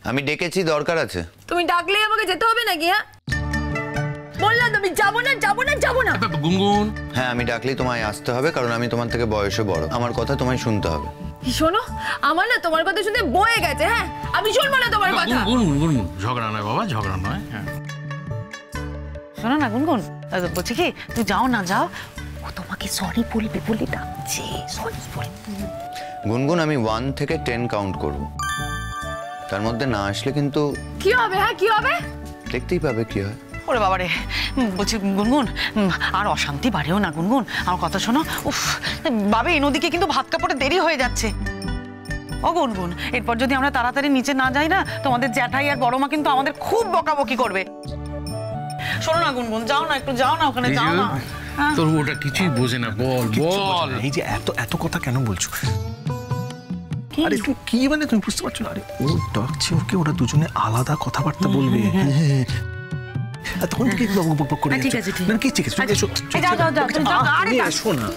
আমি ডেকেছি, দরকার আছে। তুমি ডাকলেই আমাকে যেতে হবে নাকি? হ্যাঁ বললাম তুমি যাবো না যাবো না যাবো না। গুনগুন, হ্যাঁ আমি ডাকলেই তোমায় আসতে হবে, কারণ আমি তোমার থেকে বয়সে বড়। আমার কথা তোমায় শুনতে হবে। শোনো, আমার না তোমার কথা শুনতে বয়ে গেছে। হ্যাঁ আমি শুনবো না তোমার কথা। গুনগুন, ঝগড়া নয় বাবা, ঝগড়া নয়। হ্যাঁ শোনো না গুনগুন, বলছি কি তুই যাও না, যাও, ও তোমাকে সরি বলবে বলে ডাকছে, সরি বলবে। গুনগুন, আমি 1 থেকে 10 কাউন্ট করব, তার মধ্যে না আসলে কিন্তু কি হবে? হ্যাঁ কি হবে? দেখতেই পাবে কি হয়। ওরে বাবারে, বলছি গুনগুন, আর অশান্তি বাড়েও না গুনগুন, আমার কথা শোনো। উফ বাবে, নদীকে কিন্তু ভাত কাপড়ে দেরি হয়ে যাচ্ছে। ও গুনগুন, এরপর যদি আমরা তাড়াতাড়ি নিচে না যাই না, তোমাদের জ্যাঠাই আর বড় মা কিন্তু আমাদের খুব বকাবকি করবে। শোনো না গুনগুন, যাও না, একটু যাও না, ওখানে যাও না। তোর ওটা কিছুই বোঝে না, বল বল। এই যে এত এত কথা কেন বলছো? আরে তুমি কি মানে, তুমি বুঝতে পারছো না? আরে ও ডাকছে ওকে, ওরা দুজনে আলাদা কথাবার্তা বলবে। তখন কি বক করে ঠিক আছে, ঠিক না, কি ঠিক আছে, তুমি এসো। যাও যাও যাও যাও, আরে তুমি এসো না।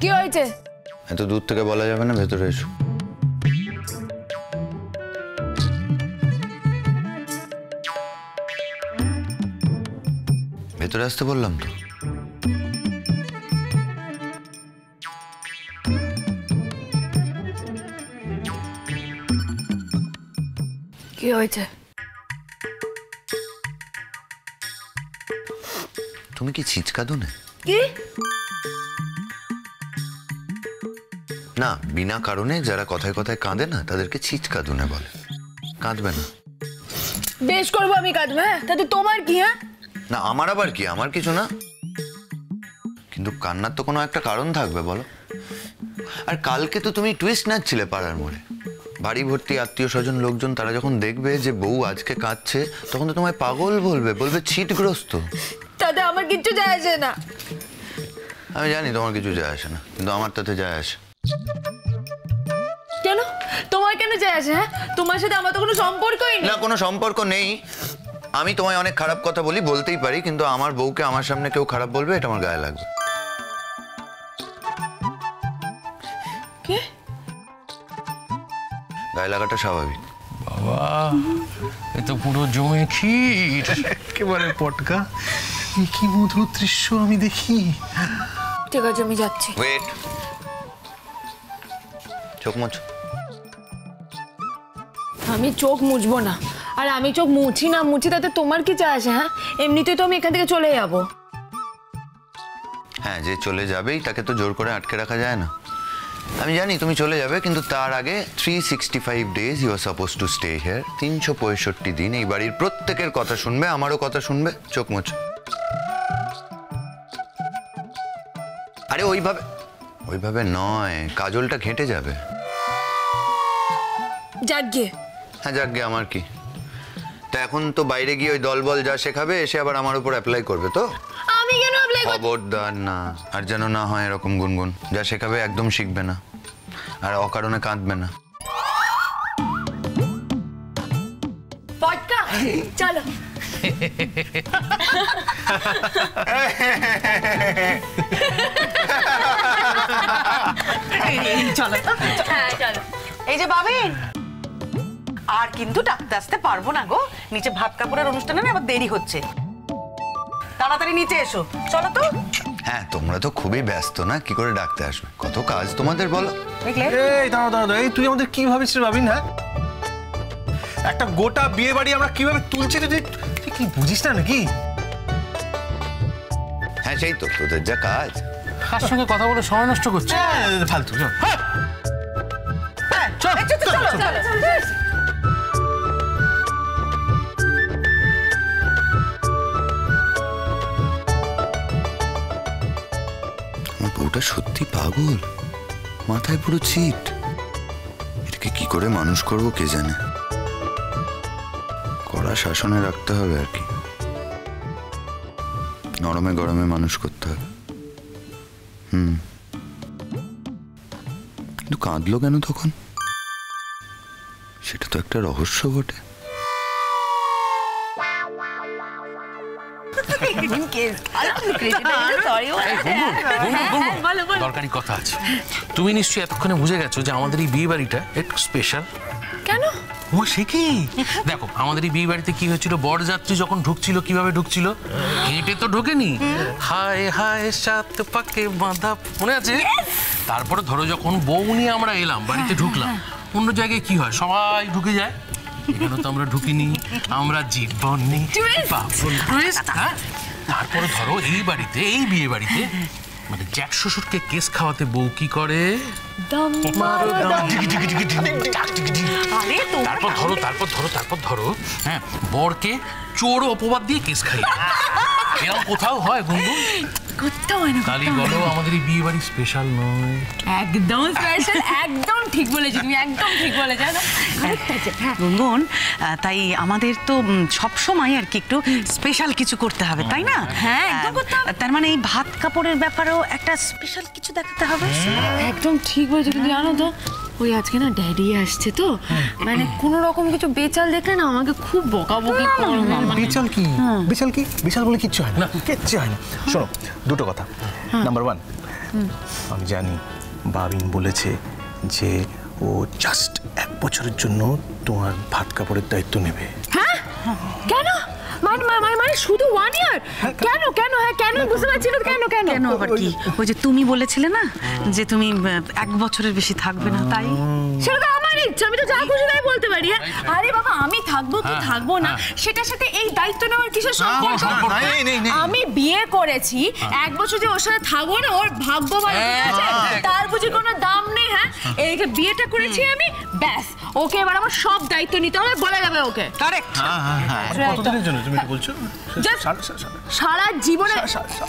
কি হয়েছে? এত দূর থেকে বলা যাবে না, ভেতরে এসো। ভেতরে আসতে বললাম তো। কি হয়েছে? তুমি কি ছিচকাদো না? কি? না, বিনা কারণে যারা কথায় কথায় কাঁদে না, তাদেরকে ছিচকাদুনে বলে। কাঁদবে না। বেশ করবো আমি কাঁদবো। হ্যাঁ তাতে তোমার কি? হ্যাঁ না, আমার আবার কি, আমার কিছু না, কিন্তু কান্নার তো কোনো একটা কারণ থাকবে বলো। আর কালকে তো তুমি টুইস্ট নাচছিলে পাড়ার মোড়ে, বাড়ি ভর্তি আত্মীয় স্বজন লোকজন, তারা যখন দেখবে যে বউ আজকে কাঁদছে, তখন তো তোমায় পাগল বলবে, বলবে ছিটগ্রস্ত। তাতে আমার কিচ্ছু যায় আসে না। আমি জানি তোমার কিছু যায় আসে না, কিন্তু আমার তাতে যায় আসে। কেন? তোমার কেন যায় আসে? হ্যাঁ তোমার সাথে আমার তো কোনো সম্পর্কই নেই। না, কোনো সম্পর্ক নেই। আমি তোমায় অনেক খারাপ কথা বলি, বলতেই পারি, কিন্তু আমার বউকে আমার সামনে কেউ খারাপ বলবে, এটা আমার গায়ে লাগবে। কি? গায়ে লাগাটা স্বাভাবিক। বাবা, এ তো পুরো জমে ক্ষীর। একেবারে পটকা, কি মধুর দৃশ্য আমি দেখি। ঠিক আছে আমি যাচ্ছি। ওয়েট, চোখ মোছো। আমি চোখ মুছবো না, আর আমি চোখ মুছি না মুছি তাতে তোমার কি যায় আসে? হ্যাঁ এমনিতে তো আমি এখান থেকে চলে যাবো। হ্যাঁ, যে চলে যাবেই তাকে তো জোর করে আটকে রাখা যায় না। আমি জানি তুমি চলে যাবে, কিন্তু তার আগে 365 days you are suppose to stay here. 365 দিন এই বাড়ির প্রত্যেকের কথা শুনবে, আমারও কথা শুনবে। চোখ মোছো। আরে ওইভাবে নয়, কাজলটা ঘেঁটে যাবে। যাগ্গে। হ্যাঁ যাগ্গে, আমার কি। তা এখন তো বাইরে গিয়ে ওই দলবল যা শেখাবে, এসে আবার আমার উপর অ্যাপ্লাই করবে তো? আমি কেন অ্যাপ্লাই করব? খবরদার না, আর যেন না হয় এরকম। গুনগুন যা শেখাবে একদম শিখবে না, আর অকারণে কাঁদবে না। পটকা চলো। চলো হ্যাঁ চলো। এই যে বাবিন, আর কিন্তু ডাকতে আসতে পারবো না গো, নিচে ভাত কাপড়ের অনুষ্ঠানে না আবার দেরি হচ্ছে, তাড়াতাড়ি নিচে এসো। চলো তো। হ্যাঁ, তোমরা তো খুবই ব্যস্ত না, কি করে ডাকতে আসবে? কত কাজ তোমাদের বলো। দেখলে? এই দাঁড়াও দাঁড়াও, এই তুই আমাদের কি ভাবিস ভাবিন? হ্যাঁ, একটা গোটা বিয়ে বাড়ি আমরা কিভাবে তুলছি, তুই কি বুঝিস না নাকি? হ্যাঁ সেই তো, তোদের যা কাজ। কার সঙ্গে কথা বলে সময় নষ্ট করছে? ফালতু। চলো চলো। আমার বউটা সত্যি পাগল, মাথায় পুরো ছিট। এটাকে কি করে মানুষ করবো কে জানে। কড়া শাসনে রাখতে হবে আর কি, নরমে গরমে মানুষ করতে হবে। কিন্তু কাঁদলো কেন তখন? সেটা তো একটা রহস্য বটে। দরকারি কথা আছে। তুমি নিশ্চয়ই এতক্ষণে বুঝে গেছো যে আমাদের এই বিয়ে বাড়িটা একটু স্পেশাল। কেন? ও সে কি, দেখো আমাদের এই বিয়ে বাড়িতে কি হয়েছিল, বরযাত্রী যখন ঢুকছিল কিভাবে ঢুকছিল, হেঁটে তো ঢোকেনি, হায় হায় সাত পাকে বাঁধা, মনে আছে? তারপরে ধরো যখন বউ নিয়ে আমরা এলাম বাড়িতে ঢুকলাম, অন্য জায়গায় কি হয়, সবাই ঢুকে যায়, এখানে তো আমরা ঢুকিনি, আমরা জীবনে তারপরে ধরো এই বাড়িতে, এই বিয়ে বাড়িতে মানে জ্যাঠ শ্বশুরকে কেস খাওয়াতে বউ কি করে, তারপর ধরো হ্যাঁ বরকে চোর অপবাদ দিয়ে কেস খাই, এরকম কোথাও হয় গুনগুন? কোথাও হয় না। কালি বলো আমাদের এই বিয়ে বাড়ি স্পেশাল নয়? একদম স্পেশাল, একদম ঠিক বলেছো তুমি, একদম ঠিক বলেছো। গুনগুন, তাই আমাদের তো সব সময় আর কি একটু স্পেশাল কিছু করতে হবে, তাই না? হ্যাঁ, একদম করতে হবে। তার মানে এই ভাত কাপড়ের ব্যাপারেও একটা স্পেশাল কিছু দেখাতে হবে। একদম ঠিক বলেছো, কিন্তু জানো তো ওই আজকে না ড্যাডি আসছে তো, মানে কোনো রকম কিছু বেচাল দেখলে না আমাকে খুব বকাবকি করবে। বিশাল কি, বিশাল কি, বিশাল বলে কিচ্ছু হয় না, কিচ্ছু হয় না। শোনো দুটো কথা। নাম্বার 1, আমি জানি বাবিন বলেছে যে ও জাস্ট 1 বছরের জন্য তোমার ভাত কাপড়ের দায়িত্ব নেবে। হ্যাঁ কেন? মানে শুধু 1 ইয়ার? কেন কেন? হ্যাঁ কেন বুঝতে পারছি না, কেন কেন কেন আবার কি? ওই যে তুমি বলেছিলে না যে তুমি 1 বছরের বেশি থাকবে না, তাই সেটা তো আমার ইচ্ছা, আমি তো যা খুশি তাই বলতে পারি। আরে বাবা আমি থাকবো কি থাকবো না সেটার সাথে এই দায়িত্ব নেওয়ার কিসের সম্পর্ক? আমি বিয়ে করেছি, 1 বছর যে ওর সাথে থাকবো না, ওর ভাগ্য ভালো আছে, তার বুঝি কোনো দাম নেই? হ্যাঁ এই যে বিয়েটা করেছি আমি, ব্যাস ওকে এবার আমার সব দায়িত্ব নিতে হবে, বলে যাবে ওকে। কারেক্ট। কতদিনের জন্য তুমি কি বলছো? সারা জীবনে।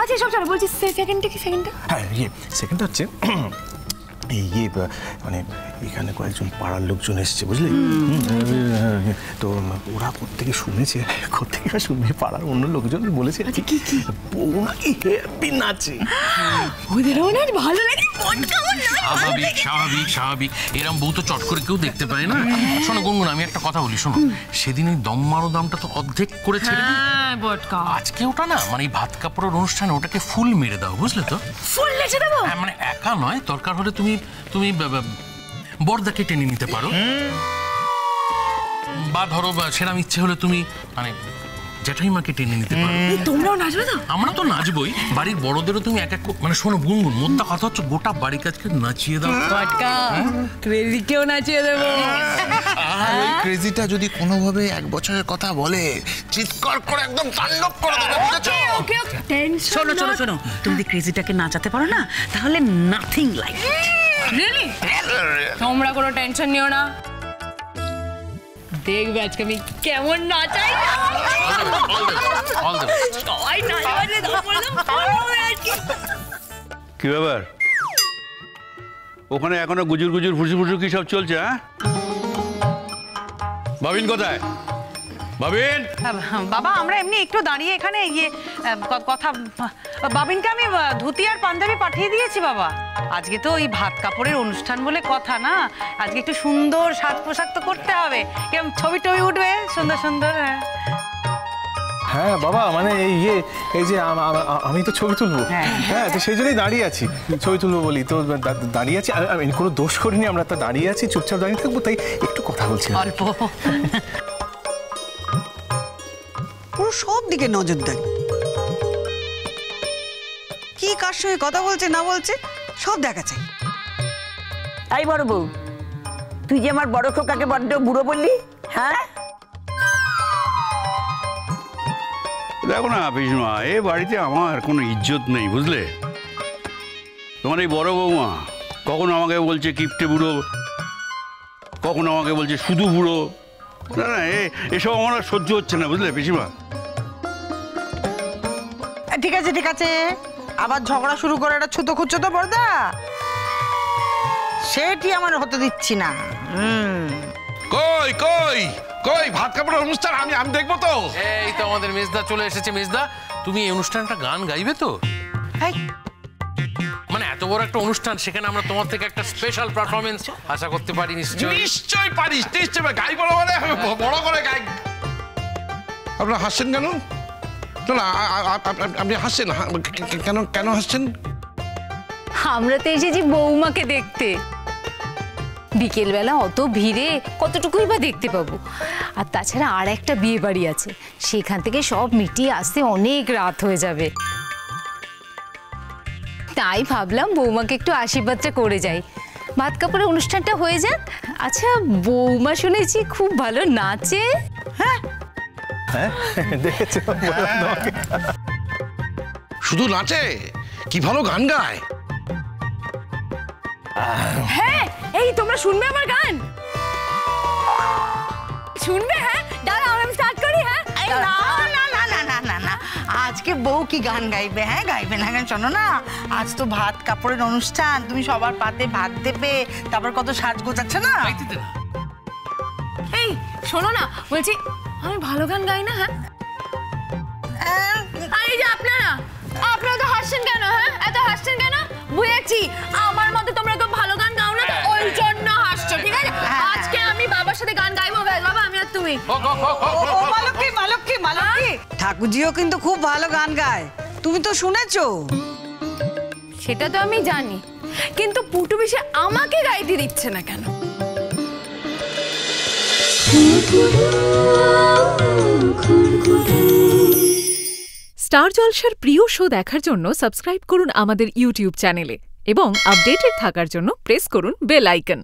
আচ্ছা সব ছাড়া বলছি, সেকেন্ডটা কি? সেকেন্ডটা হ্যাঁ সেকেন্ডটা হচ্ছে এই মানে এখানে কয়েকজন পাড়ার লোকজন এসছে, বুঝলি? তো ওরা কোত্থেকে শুনেছে, কোত্থেকে শুনে পাড়ার অন্য লোকজন বলেছে বউ নাকি হেব্বি নাচে। ওদেরও না ভালো লাগে, মন কেমন স্বাভাবিক স্বাভাবিক স্বাভাবিক, এরম বউ তো চট করে কেউ দেখতে পায় না। শোনো গুনগুন, আমি একটা কথা বলি, শোনো সেদিন ওই দম মারো দামটা তো অর্ধেক করে ছেড়ে দিই, আজকে ওটা না মানে এই ভাত কাপড়ের অনুষ্ঠানে ওটাকে ফুল মেরে দাও, বুঝলে তো? ফুল লেচে দেবো? হ্যাঁ মানে একা নয়, দরকার হলে তুমি বর্দাকে টেনে নিতে পারো, বা ধরো সেরকম ইচ্ছে হলে তুমি মানে জ্যাঠাইমাকে টেনে নিতে পারো। তোমরাও নাচবে তো? আমরা তো নাচবই, বাড়ির বড়দেরও তুমি এক এক মানে শোনো গুনগুন, মোদ্দা কথা হচ্ছে গোটা বাড়ি কাজকে নাচিয়ে দাও। ক্রেজিকেও নাচিয়ে দেবো। আর ওই ক্রেজিটা যদি কোনোভাবে 1 বছরের কথা বলে, চিৎকার করে একদম তাণ্ডব করে দেবে, বুঝেছো? ওকে ওকে, টেনশন। শোনো শোনো শোনো, তুমি যদি ক্রেজিটাকে নাচাতে পারো না, তাহলে নাথিং লাইক রিয়েলি? তোমরা কোনো টেনশন নিও না, দেখবে আজকে আমি কেমন নাচাই। সবাই নাচবে, কি ব্যাপার ওখানে এখনো গুজুর গুজুর ফুসু ফুসু কি সব চলছে? হ্যাঁ বাবিন কোথায়? বাবিন! বাবা আমরা এমনি একটু দাঁড়িয়ে এখানে কথা, বাবিনকে আমি ধুতি আর পাঞ্জাবি পাঠিয়ে দিয়েছি বাবা। আজকে তো ওই ভাত কাপড়ের অনুষ্ঠান বলে কথা না, আজকে একটু সুন্দর সাজ পোশাক তো করতে হবে, কেমন ছবি টবি উঠবে সুন্দর সুন্দর। হ্যাঁ বাবা, মানে এই যে আমি তো ছবি তুলবো, হ্যাঁ তো সেই জন্যই দাঁড়িয়ে আছি, ছবি তুলবো বলি তো দাঁড়িয়ে আছি। আমি কোনো দোষ করিনি, আমরা তো দাঁড়িয়ে আছি, চুপচাপ দাঁড়িয়ে থাকবো, তাই একটু কথা বলছি অল্প। পুরো সব দিকে নজরদারি, কি কার সঙ্গে কথা বলছে না বলছে সব দেখা চাই। এই বড় বউ, তুই যে আমার বড় খোকাকে বড্ড বুড়ো বললি, হ্যাঁ? দেখো না পিসমা, এ বাড়িতে আমার কোনো ইজ্জত নেই, বুঝলে? তোমার এই বড় বৌমা কখনো আমাকে বলছে কিপটে বুড়ো, কখনো আমাকে বলছে শুধু বুড়ো। না না, এসব আমার আর সহ্য হচ্ছে না, বুঝলে পিসিমা? ঠিক আছে ঠিক আছে, আবার ঝগড়া শুরু করে একটা ছুতো খুঁজছো তো বড়দা, সেটি আমার হতে দিচ্ছি না। কই কই কই ভাত কাপড়ের অনুষ্ঠান আমি দেখবো তো। এই তো আমাদের মেজদা চলে এসেছে। মেজদা, তুমি এই অনুষ্ঠানটা গান গাইবে তো? মানে এত বড় একটা অনুষ্ঠান, সেখানে আমরা তোমার থেকে একটা স্পেশাল পারফরমেন্স আশা করতে পারি। নিশ্চয়ই পারিস, নিশ্চয়ই গাই বড় মানে বড় করে গাই। আপনারা হাসছেন কেন? না আপনি হাসছেন, কেন কেন হাসছেন? আমরা তো এসেছি বৌমাকে দেখতে। বিকেলবেলা অত ভিড়ে কতটুকুই বা দেখতে পাবো। আর তাছাড়া আর একটা বিয়ে বাড়ি আছে, সেখান থেকে সব মিটিয়ে আসতে অনেক রাত হয়ে যাবে। তাই ভাবলাম বৌমাকে একটু আশীর্বাদটা করে যাই, ভাত কাপড়ের অনুষ্ঠানটা হয়ে যাক। আচ্ছা, বৌমা শুনেছি খুব ভালো নাচে। হ্যাঁ দেখেছো, শুধু নাচে, কি ভালো গান গায়। হ্যাঁ, এই তোমরা শুনবে আমার গান? শুনবে? হ্যাঁ দাঁড়াও, আমি স্টার্ট করি। হ্যাঁ না না না না না না না, আজকে বউ কি গান গাইবে? হ্যাঁ গাইবে না কেন? শোনো না, আজ তো ভাত কাপড়ের অনুষ্ঠান, তুমি সবার পাতে ভাত দেবে, তারপর কত সাজগোজ আছে না। এই শোনো না, বলছি আমি ভালো গান গাই না? হ্যাঁ, আর এই যে আপনারা তো হাসছেন কেন? হ্যাঁ এত হাসছেন কেন? বুঝেছি, আমার মতে তোমরা তো ভালো গান গাও না, তো ওই জন্য হাসছো। ঠিক আছে, আজকে আমি বাবার সাথে গান গাইবো। বাবা, আমি আর তুমি। মালকী ঠাকুরজিও কিন্তু খুব ভালো গান গায়, তুমি তো শুনেছো। সেটা তো আমি জানি, কিন্তু পুটু বেশি আমাকে গাইতে দিচ্ছে না কেন? স্টার জলসার প্রিয় শো দেখার জন্য সাবস্ক্রাইব করুন আমাদের ইউটিউব চ্যানেলে এবং আপডেটেড থাকার জন্য প্রেস করুন বেল আইকন।